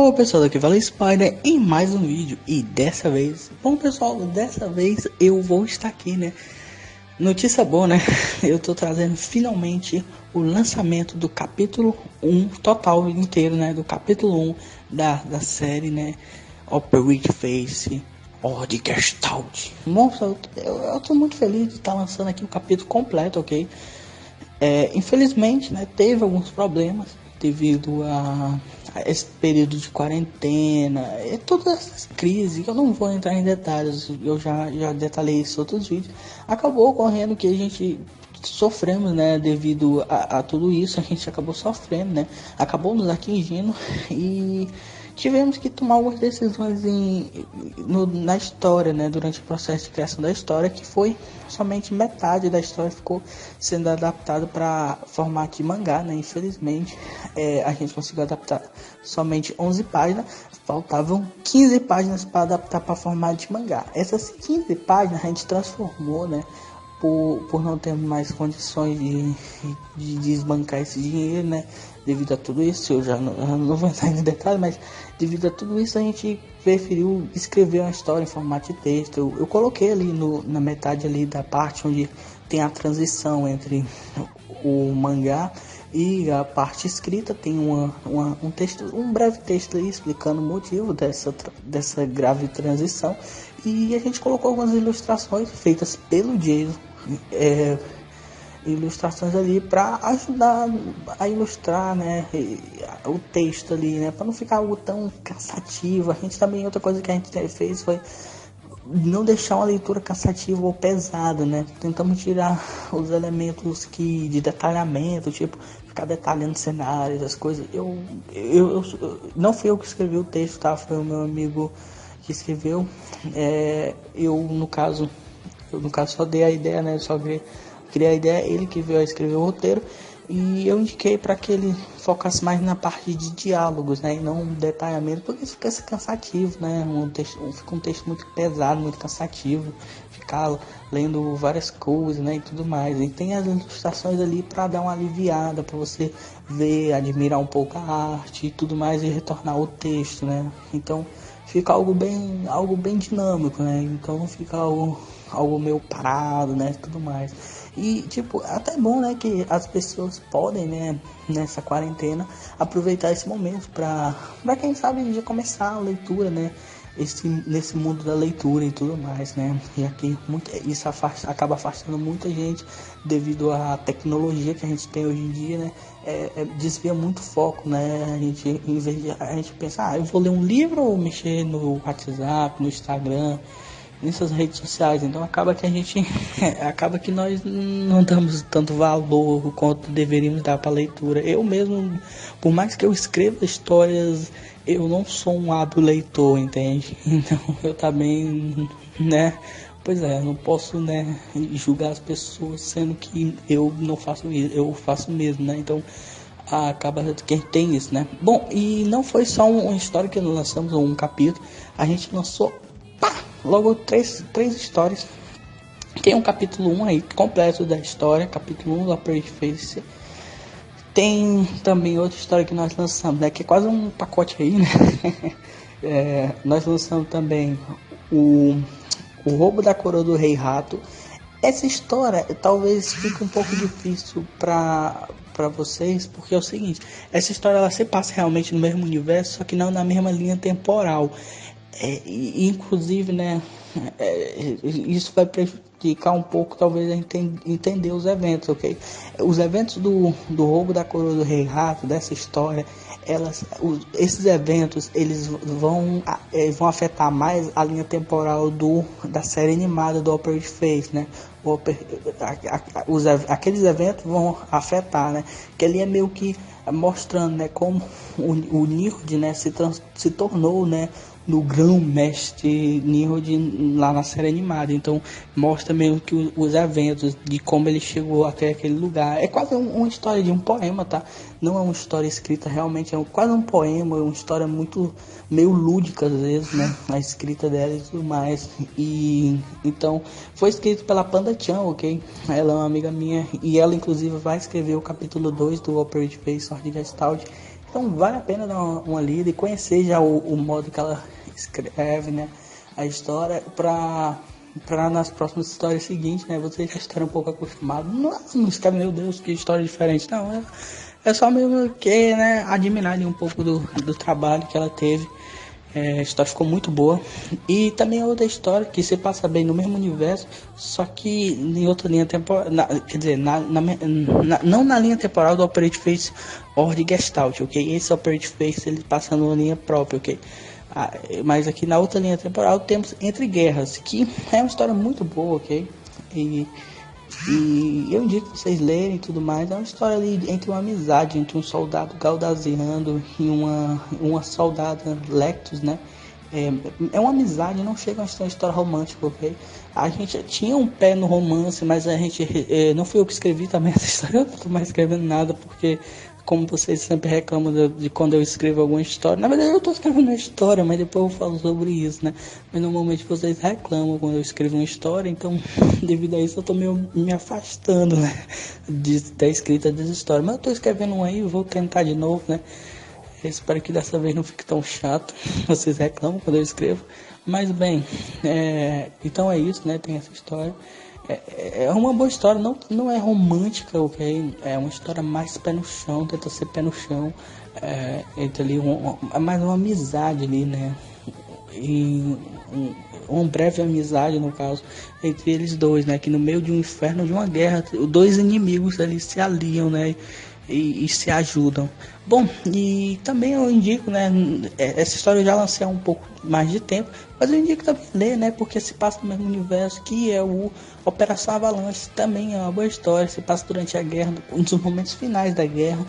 Ô pessoal, aqui fala Spider em mais um vídeo. E dessa vez, bom pessoal, dessa vez eu vou estar aqui, né? Notícia boa, né? Eu tô trazendo finalmente o lançamento do capítulo 1 total inteiro, né? Do capítulo 1 da série, né? Operate Face Ordem Gestalt. Bom pessoal, eu tô muito feliz de estar lançando aqui o capítulo completo, ok? Infelizmente, né, teve alguns problemas devido a esse período de quarentena e todas essas crises. Eu não vou entrar em detalhes, eu já detalhei isso em outros vídeos. Acabou ocorrendo que a gente sofremos, né, devido a tudo isso. A gente acabou sofrendo, né, acabou nos atingindo e tivemos que tomar algumas decisões na história, né, durante o processo de criação da história, que foi somente metade da história ficou sendo adaptado para formato de mangá, né. Infelizmente, a gente conseguiu adaptar somente 11 páginas, faltavam 15 páginas para adaptar para formato de mangá. Essas 15 páginas a gente transformou, né, por não ter mais condições de desbancar esse dinheiro, né? Devido a tudo isso, eu não vou entrar em detalhe, mas devido a tudo isso a gente preferiu escrever uma história em formato de texto. Eu coloquei ali na metade ali da parte onde tem a transição entre o mangá e a parte escrita, tem um texto, um breve texto aí explicando o motivo dessa grave transição, e a gente colocou algumas ilustrações feitas pelo Jason, ilustrações ali para ajudar a ilustrar, né, o texto ali, né, para não ficar algo tão cansativo. A gente também, outra coisa que a gente fez foi não deixar uma leitura cansativa ou pesada, né? Tentamos tirar os elementos de detalhamento, tipo ficar detalhando cenários, as coisas. Eu não fui eu que escrevi o texto, tá? Foi o meu amigo que escreveu. No caso só dei a ideia, né? Só criei a ideia, ele que veio a escrever o roteiro. E eu indiquei para que ele focasse mais na parte de diálogos, né, e não detalhamento, porque isso fica cansativo, né? Fica um texto muito pesado, muito cansativo, ficar lendo várias coisas, né, e tudo mais. E tem as ilustrações ali para dar uma aliviada, para você ver, admirar um pouco a arte e tudo mais, e retornar ao texto, né? Então fica algo bem dinâmico, né? Então não fica algo meio parado, né, tudo mais. E tipo, até bom, né, que as pessoas podem, né, nessa quarentena aproveitar esse momento para quem sabe já começar a leitura, né, nesse mundo da leitura e tudo mais, né? E aqui isso acaba afastando muita gente devido à tecnologia que a gente tem hoje em dia, né? Desvia muito foco, né? Em vez de a gente pensar, eu vou ler um livro ou mexer no WhatsApp, no Instagram, nessas redes sociais. Então acaba que nós não damos tanto valor quanto deveríamos dar para a leitura. Eu mesmo, por mais que eu escreva histórias, eu não sou um hábil leitor, entende? Então eu também, né? Pois é, não posso, né, julgar as pessoas sendo que eu não faço isso, eu faço mesmo, né? Então acaba que tem isso, né? Bom, e não foi só uma história que nós lançamos, ou um capítulo, a gente lançou logo três histórias. Tem um capítulo 1 aí completo da história, capítulo 1 do Operate Face. Tem também outra história que nós lançamos, né, que é quase um pacote aí, né? Nós lançamos também o Roubo da Coroa do Rei Rato. Essa história talvez fique um pouco difícil para vocês, porque é o seguinte: essa história ela se passa realmente no mesmo universo, só que não na mesma linha temporal. Inclusive, né, isso vai prejudicar um pouco, talvez, a entender os eventos, ok? Os eventos do Roubo da Coroa do Rei Rato, dessa história, esses eventos, eles vão afetar mais a linha temporal da série animada do Operate Face, né? Aqueles eventos vão afetar, né? Que ali é meio que mostrando, né, como o Nird, né, se tornou, né, no grão-mestre Nird lá na série animada. Então mostra mesmo que os eventos, de como ele chegou até aquele lugar. É quase uma história de um poema, tá? Não é uma história escrita, realmente quase um poema, uma história muito meio lúdica às vezes, né? A escrita dela e tudo mais. E então foi escrito pela Panda Chan, ok? Ela é uma amiga minha e ela inclusive vai escrever o capítulo 2 do Operate Face Ordem Gestalt. Então vale a pena dar uma lida e conhecer já o modo que ela escreve, né? A história para nas próximas histórias seguintes, né? Vocês já estarem um pouco acostumados. Não escreve, meu Deus, que história diferente. Não, é só mesmo que, né, admirar um pouco do trabalho que ela teve. A história ficou muito boa. E também outra história que se passa bem no mesmo universo, só que em outra linha temporal. Quer dizer, não na linha temporal do Operate Face Ordem Gestalt, ok? Esse Operate Face ele passa numa linha própria, ok? Mas aqui na outra linha temporal temos Entre Guerras, que é uma história muito boa, ok? E eu indico vocês lerem e tudo mais. É uma história ali entre uma amizade entre um soldado galdaziano e uma soldada Lectus, né? É uma amizade, não chega a ser uma história romântica, ok? A gente tinha um pé no romance, mas a gente. Não fui eu que escrevi também essa história, eu não tô mais escrevendo nada, porque como vocês sempre reclamam de quando eu escrevo alguma história. Na verdade eu tô escrevendo uma história, mas depois eu falo sobre isso, né? Mas normalmente vocês reclamam quando eu escrevo uma história, então devido a isso eu tô meio me afastando, né? Da escrita das histórias. Mas eu tô escrevendo um aí, vou tentar de novo, né? Eu espero que dessa vez não fique tão chato. Vocês reclamam quando eu escrevo. Mas bem, então é isso, né? Tem essa história. É uma boa história, não é romântica, ok? É uma história mais pé no chão, tenta ser pé no chão. Entre ali, é mais uma amizade ali, né? E uma breve amizade, no caso, entre eles dois, né? Que no meio de um inferno, de uma guerra, dois inimigos ali se aliam, né? E se ajudam. Bom, e também eu indico, né? Essa história eu já lancei há um pouco mais de tempo, mas eu indico também ler, né? Porque se passa no mesmo universo que é o Operação Avalanche. Também é uma boa história, se passa durante a guerra, um dos momentos finais da guerra.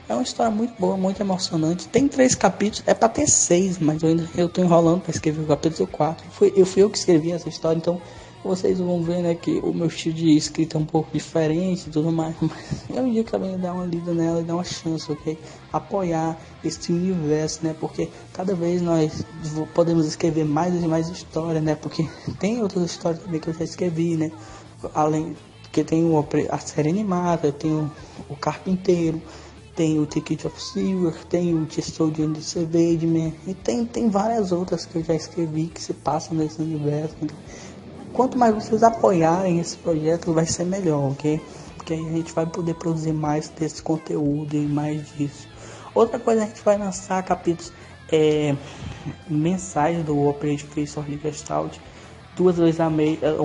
É uma história muito boa, muito emocionante. Tem 3 capítulos, é pra ter 6, mas eu tô enrolando pra escrever o capítulo 4. Fui eu que escrevi essa história, então vocês vão ver, né, que o meu estilo de escrita é um pouco diferente e tudo mais. Mas eu indico também dar uma lida nela e dar uma chance, ok? Apoiar esse universo, né? Porque cada vez nós podemos escrever mais e mais histórias, né? Porque tem outras histórias também que eu já escrevi, né? Além que tem a série animada, tem o Carpinteiro, tem o Ticket of Silver, tem o Custodian de Savage, e tem várias outras que eu já escrevi que se passam nesse universo. Então, quanto mais vocês apoiarem esse projeto, vai ser melhor, ok? Porque aí a gente vai poder produzir mais desse conteúdo e mais disso. Outra coisa, a gente vai lançar capítulos mensais do Operate Face of Gestalt, 2 vezes ao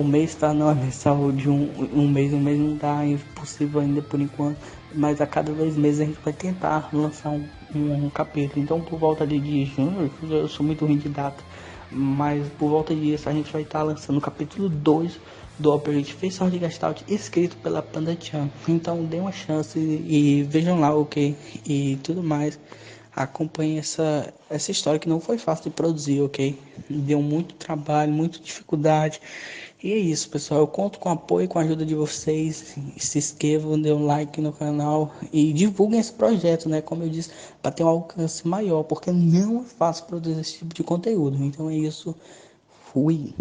mês, tá? Não é mensal de um mês não dá, é impossível ainda por enquanto, mas a cada 2 meses a gente vai tentar lançar um capítulo. Então por volta de junho, eu sou muito ruim de data, mas por volta disso a gente vai estar lançando o capítulo 2 do Operate Face of Gestalt, escrito pela Panda Chan. Então dê uma chance e vejam lá, ok? E tudo mais. Acompanhe essa história que não foi fácil de produzir, ok? Deu muito trabalho, muita dificuldade. E é isso, pessoal. Eu conto com o apoio e com a ajuda de vocês. Se inscrevam, dê um like no canal e divulguem esse projeto, né? Como eu disse, para ter um alcance maior, porque não é fácil produzir esse tipo de conteúdo. Então é isso. Fui.